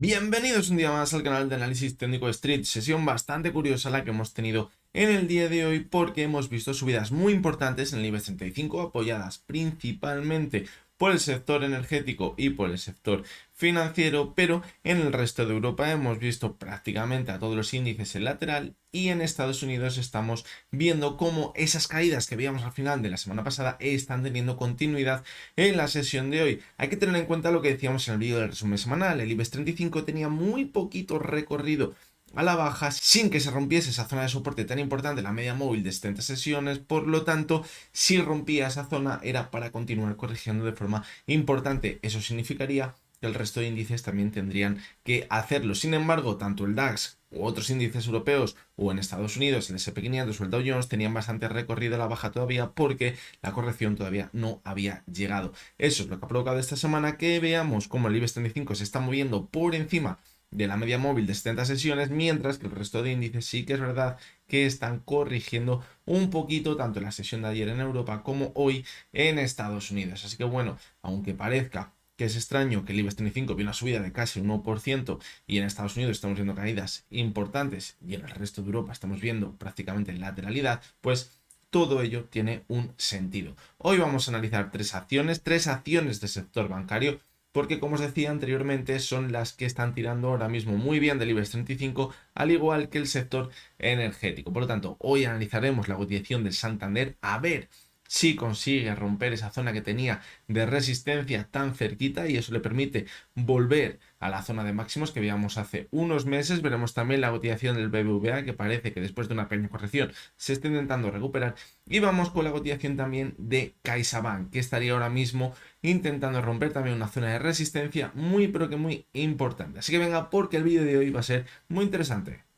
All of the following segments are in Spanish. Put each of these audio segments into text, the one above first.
Bienvenidos un día más al canal de análisis técnico de Street, sesión bastante curiosa la que hemos tenido en el día de hoy porque hemos visto subidas muy importantes en el IBEX 35 apoyadas principalmente por el sector energético y por el sector financiero, pero en el resto de Europa hemos visto prácticamente a todos los índices en lateral y en Estados Unidos estamos viendo cómo esas caídas que veíamos al final de la semana pasada están teniendo continuidad en la sesión de hoy. Hay que tener en cuenta lo que decíamos en el vídeo del resumen semanal. El IBEX 35 tenía muy poquito recorrido a la baja sin que se rompiese esa zona de soporte tan importante, la media móvil de 70 sesiones. Por lo tanto, si rompía esa zona era para continuar corrigiendo de forma importante. Eso significaría que el resto de índices también tendrían que hacerlo. Sin embargo, tanto el DAX u otros índices europeos o en Estados Unidos, el S&P 500 o el Dow Jones tenían bastante recorrido a la baja todavía porque la corrección todavía no había llegado. Eso es lo que ha provocado esta semana que veamos cómo el IBEX 35 se está moviendo por encima de la media móvil de 70 sesiones, mientras que el resto de índices sí que es verdad que están corrigiendo un poquito tanto en la sesión de ayer en Europa como hoy en Estados Unidos. Así que bueno, aunque parezca que es extraño que el IBEX 35 vio una subida de casi un 1% y en Estados Unidos estamos viendo caídas importantes y en el resto de Europa estamos viendo prácticamente lateralidad, pues todo ello tiene un sentido. Hoy vamos a analizar tres acciones del sector bancario, porque como os decía anteriormente son las que están tirando ahora mismo muy bien del IBEX 35, al igual que el sector energético. Por lo tanto, hoy analizaremos la cotización del Santander a ver si consigue romper esa zona que tenía de resistencia tan cerquita y eso le permite volver a la zona de máximos que veíamos hace unos meses. Veremos también la cotización del BBVA, que parece que después de una pequeña corrección se está intentando recuperar, y vamos con la cotización también de CaixaBank, que estaría ahora mismo intentando romper también una zona de resistencia muy pero que muy importante. Así que venga, porque el vídeo de hoy va a ser muy interesante.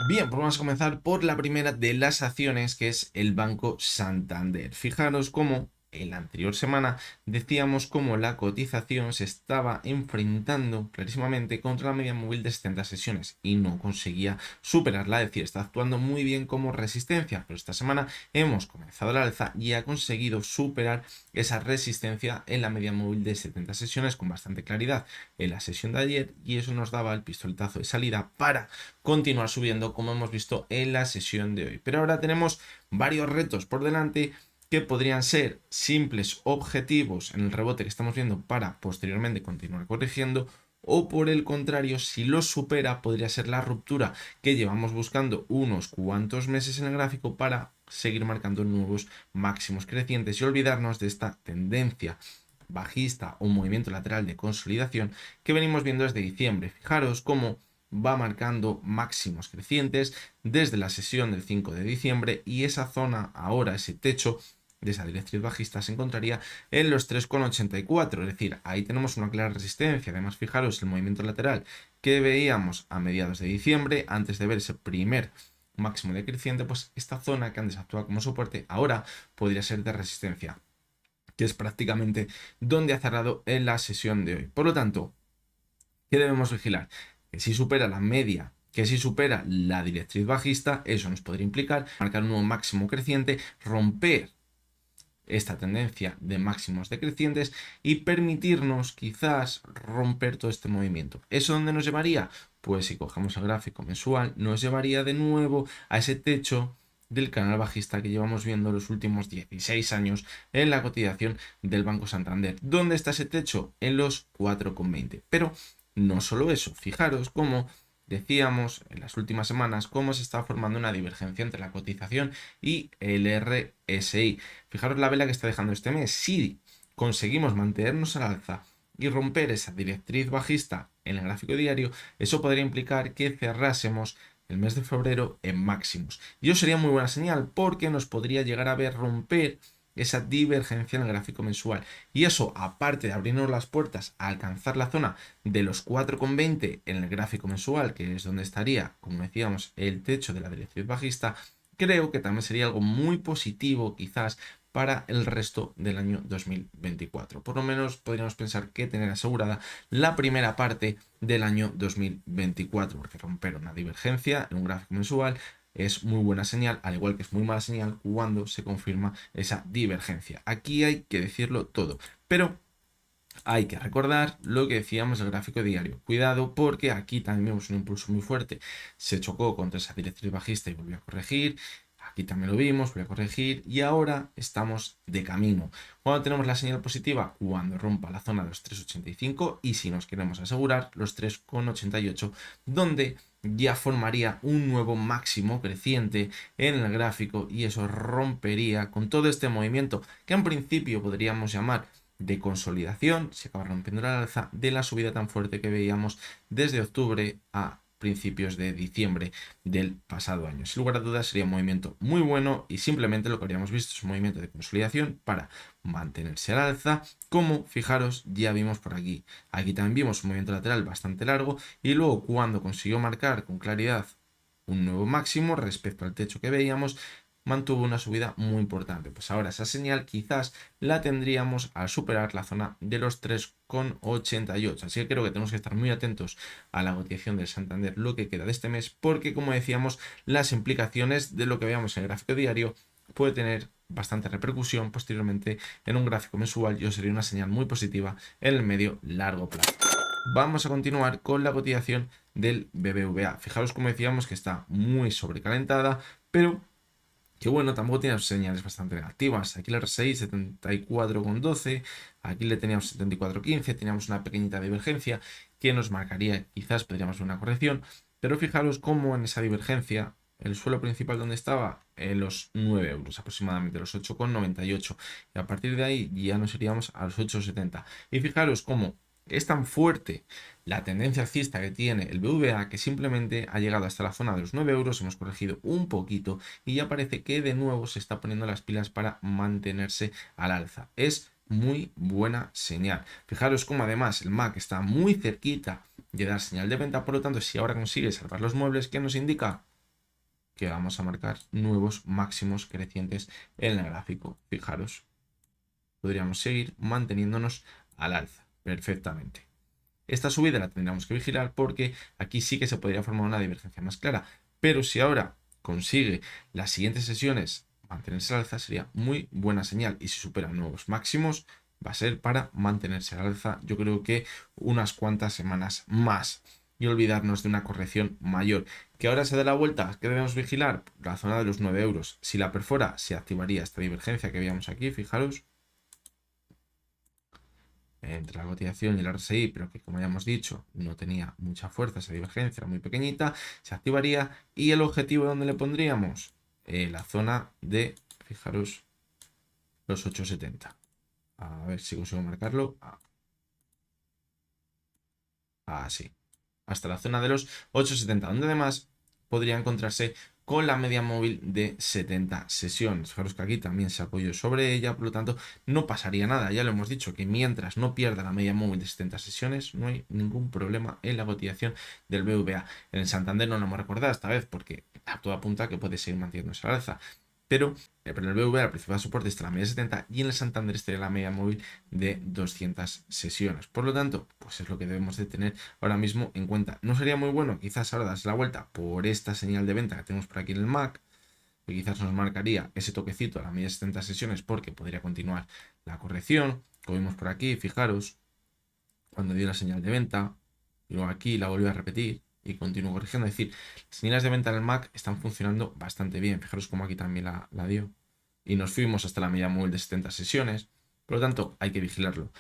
Bien, pues vamos a comenzar por la primera de las acciones, que es el Banco Santander. Fijaros cómo en la anterior semana decíamos cómo la cotización se estaba enfrentando clarísimamente contra la media móvil de 70 sesiones y no conseguía superarla, es decir, está actuando muy bien como resistencia, pero esta semana hemos comenzado la alza y ha conseguido superar esa resistencia en la media móvil de 70 sesiones con bastante claridad en la sesión de ayer, y eso nos daba el pistoletazo de salida para continuar subiendo como hemos visto en la sesión de hoy. Pero ahora tenemos varios retos por delante que podrían ser simples objetivos en el rebote que estamos viendo para posteriormente continuar corrigiendo, o por el contrario, si lo supera, podría ser la ruptura que llevamos buscando unos cuantos meses en el gráfico para seguir marcando nuevos máximos crecientes y olvidarnos de esta tendencia bajista o movimiento lateral de consolidación que venimos viendo desde diciembre. Fijaros cómo va marcando máximos crecientes desde la sesión del 5 de diciembre y esa zona ahora, ese techo de esa directriz bajista se encontraría en los 3,84, es decir, ahí tenemos una clara resistencia. Además, fijaros el movimiento lateral que veíamos a mediados de diciembre, antes de ver ese primer máximo decreciente, pues esta zona que antes actuaba como soporte ahora podría ser de resistencia, que es prácticamente donde ha cerrado en la sesión de hoy. Por lo tanto, ¿qué debemos vigilar? Que si supera la media, que si supera la directriz bajista, eso nos podría implicar marcar un nuevo máximo creciente, romper esta tendencia de máximos decrecientes y permitirnos quizás romper todo este movimiento. ¿Eso dónde nos llevaría? Pues si cogemos el gráfico mensual, nos llevaría de nuevo a ese techo del canal bajista que llevamos viendo los últimos 16 años en la cotización del Banco Santander. ¿Dónde está ese techo? En los 4,20. Pero no solo eso, fijaros cómo decíamos en las últimas semanas cómo se está formando una divergencia entre la cotización y el RSI. Fijaros la vela que está dejando este mes. Si conseguimos mantenernos al alza y romper esa directriz bajista en el gráfico diario, eso podría implicar que cerrásemos el mes de febrero en máximos. Y eso sería muy buena señal porque nos podría llegar a ver romper esa divergencia en el gráfico mensual. Y eso, aparte de abrirnos las puertas a alcanzar la zona de los 4,20 en el gráfico mensual, que es donde estaría, como decíamos, el techo de la directriz bajista, creo que también sería algo muy positivo quizás para el resto del año 2024. Por lo menos podríamos pensar que tener asegurada la primera parte del año 2024, porque romper una divergencia en un gráfico mensual es muy buena señal, al igual que es muy mala señal cuando se confirma esa divergencia. Aquí hay que decirlo todo, pero Hay que recordar lo que decíamos del gráfico diario. Cuidado porque aquí también vemos un impulso muy fuerte. Se chocó contra esa directriz bajista y volvió a corregir. Aquí también lo vimos, volvió a corregir y ahora estamos de camino. Cuando tenemos la señal positiva, cuando rompa la zona de los 3,85 y si nos queremos asegurar los 3,88, donde ya formaría un nuevo máximo creciente en el gráfico y eso rompería con todo este movimiento que en principio podríamos llamar de consolidación, se acaba rompiendo la alza de la subida tan fuerte que veíamos desde octubre a principios de diciembre del pasado año. Sin lugar a dudas sería un movimiento muy bueno y simplemente lo que habríamos visto es un movimiento de consolidación para mantenerse al alza, como fijaros ya vimos por aquí. Aquí también vimos un movimiento lateral bastante largo y luego cuando consiguió marcar con claridad un nuevo máximo respecto al techo que veíamos, mantuvo una subida muy importante. Pues ahora esa señal quizás la tendríamos al superar la zona de los 3,88. Así que creo que tenemos que estar muy atentos a la cotización del Santander, lo que queda de este mes, porque como decíamos, las implicaciones de lo que veamos en el gráfico diario puede tener bastante repercusión posteriormente en un gráfico mensual. Yo sería una señal muy positiva en el medio largo plazo. Vamos a continuar con la cotización del BBVA. Fijaros como decíamos que está muy sobrecalentada, pero que bueno, tampoco tiene señales bastante negativas. Aquí el RSI 74,12, aquí le teníamos 74,15, teníamos una pequeñita divergencia que nos marcaría, quizás podríamos ver una corrección, pero fijaros cómo en esa divergencia, el suelo principal donde estaba, en los 9 euros aproximadamente, los 8,98, y a partir de ahí ya nos iríamos a los 8,70. Y fijaros cómo es tan fuerte la tendencia alcista que tiene el BVA que simplemente ha llegado hasta la zona de los 9 euros, hemos corregido un poquito y ya parece que de nuevo se está poniendo las pilas para mantenerse al alza. Es muy buena señal. Fijaros cómo además el MAC está muy cerquita de dar señal de venta, por lo tanto si ahora consigue salvar los muebles, ¿qué nos indica? Que vamos a marcar nuevos máximos crecientes en el gráfico. Fijaros, podríamos seguir manteniéndonos al alza perfectamente. Esta subida la tendríamos que vigilar porque aquí sí que se podría formar una divergencia más clara. Pero si ahora consigue las siguientes sesiones mantenerse al alza, sería muy buena señal. Y si supera nuevos máximos, va a ser para mantenerse al alza, yo creo que unas cuantas semanas más. Y olvidarnos de una corrección mayor. Que ahora se dé la vuelta, ¿qué debemos vigilar? La zona de los 9 euros. Si la perfora, se activaría esta divergencia que veíamos aquí, fijaros entre la cotización y el RSI, pero que como ya hemos dicho no tenía mucha fuerza, esa divergencia era muy pequeñita, se activaría y el objetivo donde le pondríamos la zona de, fijaros, los 8,70. A ver si consigo marcarlo. Así. Hasta la zona de los 8,70, donde además podría encontrarse con la media móvil de 70 sesiones. Fijaros que aquí también se apoyó sobre ella, por lo tanto no pasaría nada. Ya lo hemos dicho que mientras no pierda la media móvil de 70 sesiones no hay ningún problema en la cotización del BVA. En el Santander no lo hemos recordado esta vez porque a todo apunta que puede seguir manteniéndose al alza. Pero en el BVA el principal soporte está la media de 70 y en el Santander estaría la media móvil de 200 sesiones. Por lo tanto, pues es lo que debemos de tener ahora mismo en cuenta. No sería muy bueno quizás ahora darse la vuelta por esta señal de venta que tenemos por aquí en el MAC, que quizás nos marcaría ese toquecito a la media de 70 sesiones porque podría continuar la corrección. Como vimos por aquí, fijaros, cuando dio la señal de venta, y luego aquí la volvió a repetir y continúo corrigiendo. Es decir, las señales de venta en el MAC están funcionando bastante bien. Fijaros como aquí también la dio. Y nos fuimos hasta la media móvil de 70 sesiones. Por lo tanto, hay que vigilarlo.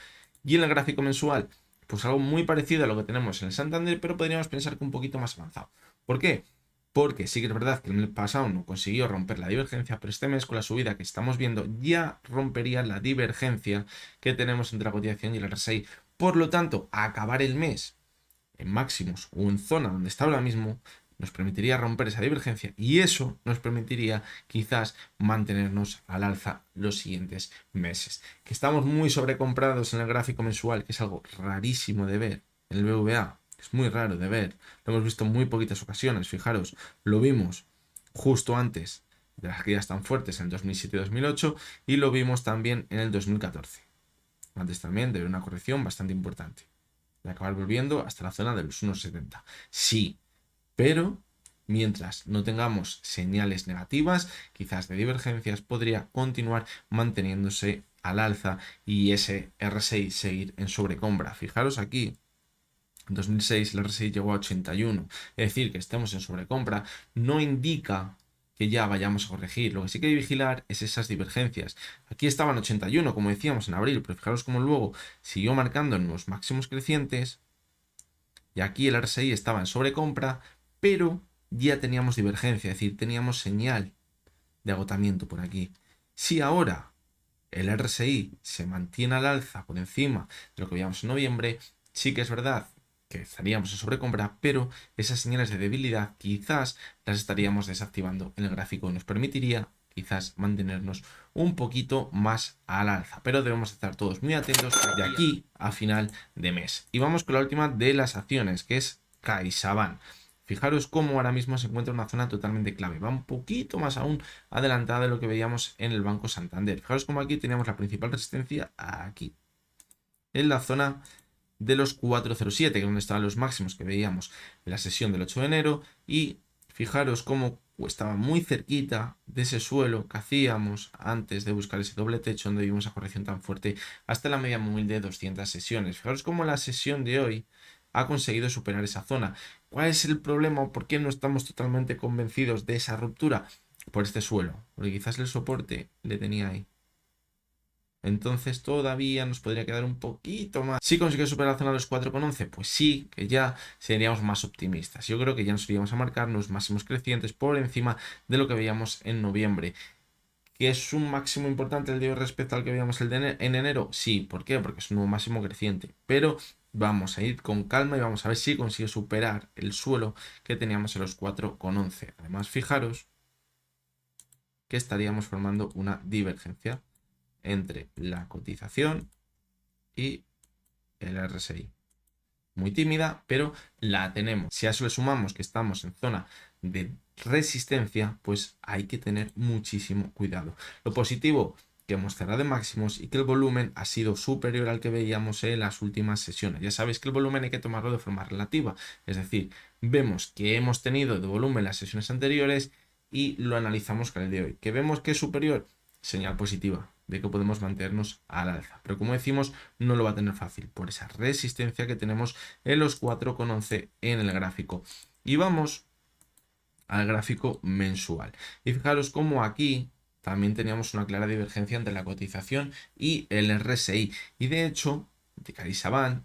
Y en el gráfico mensual, pues algo muy parecido a lo que tenemos en el Santander, pero podríamos pensar que un poquito más avanzado. ¿Por qué? Porque sí que es verdad que el mes pasado no consiguió romper la divergencia, pero este mes con la subida que estamos viendo ya rompería la divergencia que tenemos entre la cotización y el RSI. Por lo tanto, a acabar el mes en máximos o en zona donde está ahora mismo, nos permitiría romper esa divergencia y eso nos permitiría quizás mantenernos al alza los siguientes meses. Que estamos muy sobrecomprados en el gráfico mensual, que es algo rarísimo de ver en el BVA, es muy raro de ver, lo hemos visto en muy poquitas ocasiones, fijaros, lo vimos justo antes de las caídas tan fuertes en el 2007 y 2008 y lo vimos también en el 2014, antes también de ver una corrección bastante importante de acabar volviendo hasta la zona de los 1,70. Sí, pero mientras no tengamos señales negativas, quizás de divergencias, podría continuar manteniéndose al alza y ese RSI seguir en sobrecompra. Fijaros aquí. En 2006 el RSI llegó a 81, es decir, que estemos en sobrecompra no indica que ya vayamos a corregir. Lo que sí que hay que vigilar es esas divergencias. Aquí estaban 81, como decíamos en abril, pero fijaros cómo luego siguió marcando en los máximos crecientes y aquí el RSI estaba en sobrecompra, pero ya teníamos divergencia, es decir, teníamos señal de agotamiento por aquí. Si ahora el RSI se mantiene al alza por encima de lo que veíamos en noviembre, sí que es verdad que estaríamos en sobrecompra, pero esas señales de debilidad quizás las estaríamos desactivando en el gráfico y nos permitiría quizás mantenernos un poquito más al alza, pero debemos estar todos muy atentos de aquí a final de mes. Y vamos con la última de las acciones, que es CaixaBank. Fijaros cómo ahora mismo se encuentra en una zona totalmente clave. Va un poquito más aún adelantada de lo que veíamos en el Banco Santander. Fijaros cómo aquí teníamos la principal resistencia aquí, en la zona de los 407, que es donde estaban los máximos que veíamos en la sesión del 8 de enero. Y fijaros cómo estaba muy cerquita de ese suelo que hacíamos antes de buscar ese doble techo donde vimos esa corrección tan fuerte hasta la media móvil de 200 sesiones. Fijaros cómo la sesión de hoy ha conseguido superar esa zona. ¿Cuál es el problema? ¿Por qué no estamos totalmente convencidos de esa ruptura? Por este suelo, porque quizás el soporte le tenía ahí. Entonces todavía nos podría quedar un poquito más. Si consigue superar la zona de los 4,11, pues sí, que ya seríamos más optimistas. Yo creo que ya nos iríamos a marcar los máximos crecientes por encima de lo que veíamos en noviembre. ¿Que es un máximo importante el de hoy respecto al que veíamos en enero? Sí, ¿por qué? Porque es un nuevo máximo creciente. Pero vamos a ir con calma y vamos a ver si consigue superar el suelo que teníamos en los 4,11. Además, fijaros que estaríamos formando una divergencia entre la cotización y el RSI. Muy tímida, pero la tenemos. Si a eso le sumamos que estamos en zona de resistencia, pues hay que tener muchísimo cuidado. Lo positivo, que hemos cerrado en máximos y que el volumen ha sido superior al que veíamos en las últimas sesiones. Ya sabéis que el volumen hay que tomarlo de forma relativa, es decir, vemos que hemos tenido de volumen las sesiones anteriores y lo analizamos con el de hoy. ¿Que vemos que es superior? Señal positiva de que podemos mantenernos al alza. Pero como decimos, no lo va a tener fácil por esa resistencia que tenemos en los 4,11 en el gráfico. Y vamos al gráfico mensual. Y fijaros cómo aquí también teníamos una clara divergencia entre la cotización y el RSI. Y de hecho, de CaixaBank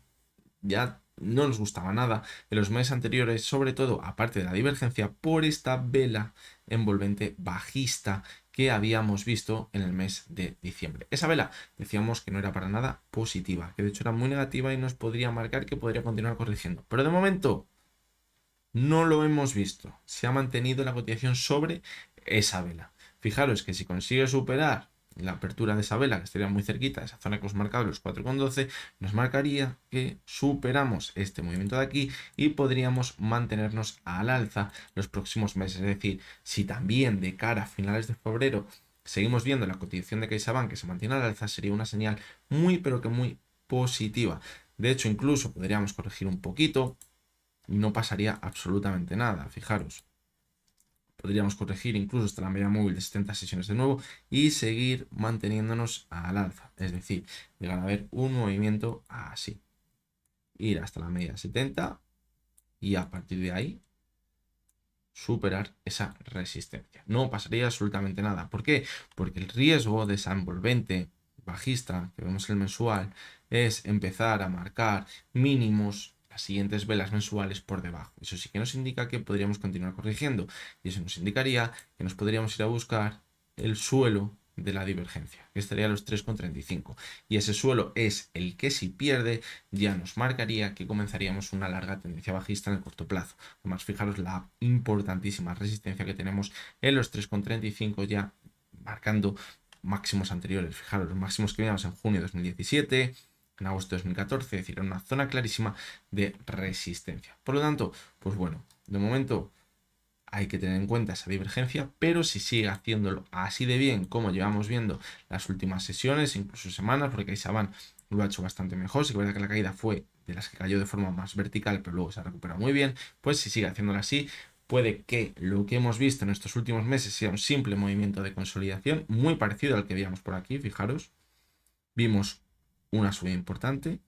ya no nos gustaba nada en los meses anteriores, sobre todo aparte de la divergencia por esta vela envolvente bajista que habíamos visto en el mes de diciembre. Esa vela decíamos que no era para nada positiva, que de hecho era muy negativa y nos podría marcar que podría continuar corrigiendo. Pero de momento no lo hemos visto. Se ha mantenido la cotización sobre esa vela. Fijaros que si consigue superar la apertura de esa vela, que estaría muy cerquita, esa zona que os he marcado, los 4,12, nos marcaría que superamos este movimiento de aquí y podríamos mantenernos al alza los próximos meses. Es decir, si también de cara a finales de febrero seguimos viendo la cotización de CaixaBank que se mantiene al alza, sería una señal muy, pero que muy positiva. De hecho, incluso podríamos corregir un poquito y no pasaría absolutamente nada. Fijaros. Podríamos corregir incluso hasta la media móvil de 70 sesiones de nuevo y seguir manteniéndonos al alza. Es decir, llegar a ver un movimiento así. Ir hasta la media 70 y a partir de ahí superar esa resistencia. No pasaría absolutamente nada. ¿Por qué? Porque el riesgo de esa envolvente bajista que vemos en el mensual es empezar a marcar mínimos las siguientes velas mensuales por debajo. Eso sí que nos indica que podríamos continuar corrigiendo y eso nos indicaría que nos podríamos ir a buscar el suelo de la divergencia, que estaría a los 3,35. Y ese suelo es el que si pierde ya nos marcaría que comenzaríamos una larga tendencia bajista en el corto plazo. Además, fijaros la importantísima resistencia que tenemos en los 3,35 ya marcando máximos anteriores. Fijaros, los máximos que veíamos en junio de 2017, en agosto de 2014, es decir, en una zona clarísima de resistencia. Por lo tanto, pues bueno, de momento hay que tener en cuenta esa divergencia, pero si sigue haciéndolo así de bien como llevamos viendo las últimas sesiones, incluso semanas, porque CaixaBank lo ha hecho bastante mejor, sí que es verdad que la caída fue de las que cayó de forma más vertical, pero luego se ha recuperado muy bien, pues si sigue haciéndolo así, puede que lo que hemos visto en estos últimos meses sea un simple movimiento de consolidación, muy parecido al que veíamos por aquí, fijaros, vimos una subida importante,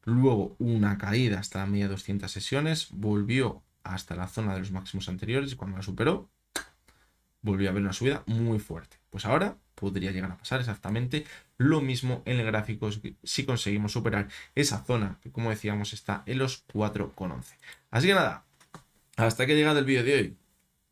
luego una caída hasta la media de 200 sesiones, volvió hasta la zona de los máximos anteriores y cuando la superó, volvió a haber una subida muy fuerte. Pues ahora podría llegar a pasar exactamente lo mismo en el gráfico si conseguimos superar esa zona que, como decíamos, está en los 4,11. Así que nada, hasta que ha llegado el vídeo de hoy.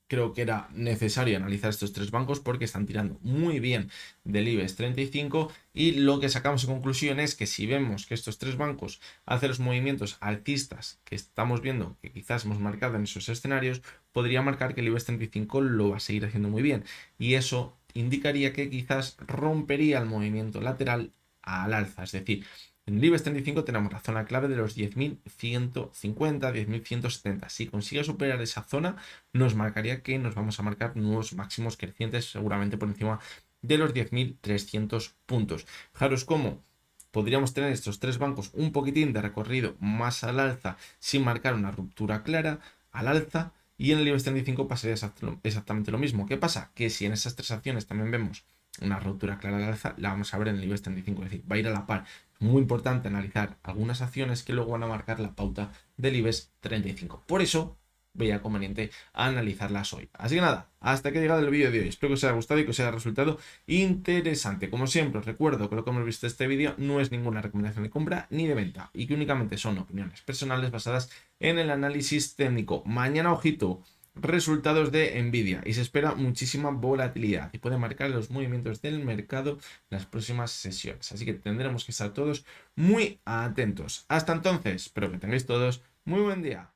Creo que era necesario analizar estos tres bancos porque están tirando muy bien del IBEX 35 y lo que sacamos en conclusión es que si vemos que estos tres bancos hacen los movimientos alcistas que estamos viendo que quizás hemos marcado en esos escenarios, podría marcar que el IBEX 35 lo va a seguir haciendo muy bien y eso indicaría que quizás rompería el movimiento lateral al alza, es decir, en el IBEX 35 tenemos la zona clave de los 10.150, 10.170. Si consigue superar esa zona, nos marcaría que nos vamos a marcar nuevos máximos crecientes, seguramente por encima de los 10.300 puntos. Fijaros cómo podríamos tener estos tres bancos un poquitín de recorrido más al alza sin marcar una ruptura clara al alza. Y en el IBEX 35 pasaría exactamente lo mismo. ¿Qué pasa? Que si en esas tres acciones también vemos una ruptura clara al alza, la vamos a ver en el IBEX 35, es decir, va a ir a la par. Muy importante analizar algunas acciones que luego van a marcar la pauta del IBEX 35. Por eso veía conveniente analizarlas hoy. Así que nada, hasta que ha llegado el vídeo de hoy. Espero que os haya gustado y que os haya resultado interesante. Como siempre, os recuerdo que lo que hemos visto en este vídeo no es ninguna recomendación de compra ni de venta y que únicamente son opiniones personales basadas en el análisis técnico. Mañana, ojito, resultados de Nvidia y se espera muchísima volatilidad y puede marcar los movimientos del mercado en las próximas sesiones. Así que tendremos que estar todos muy atentos. Hasta entonces, espero que tengáis todos muy buen día.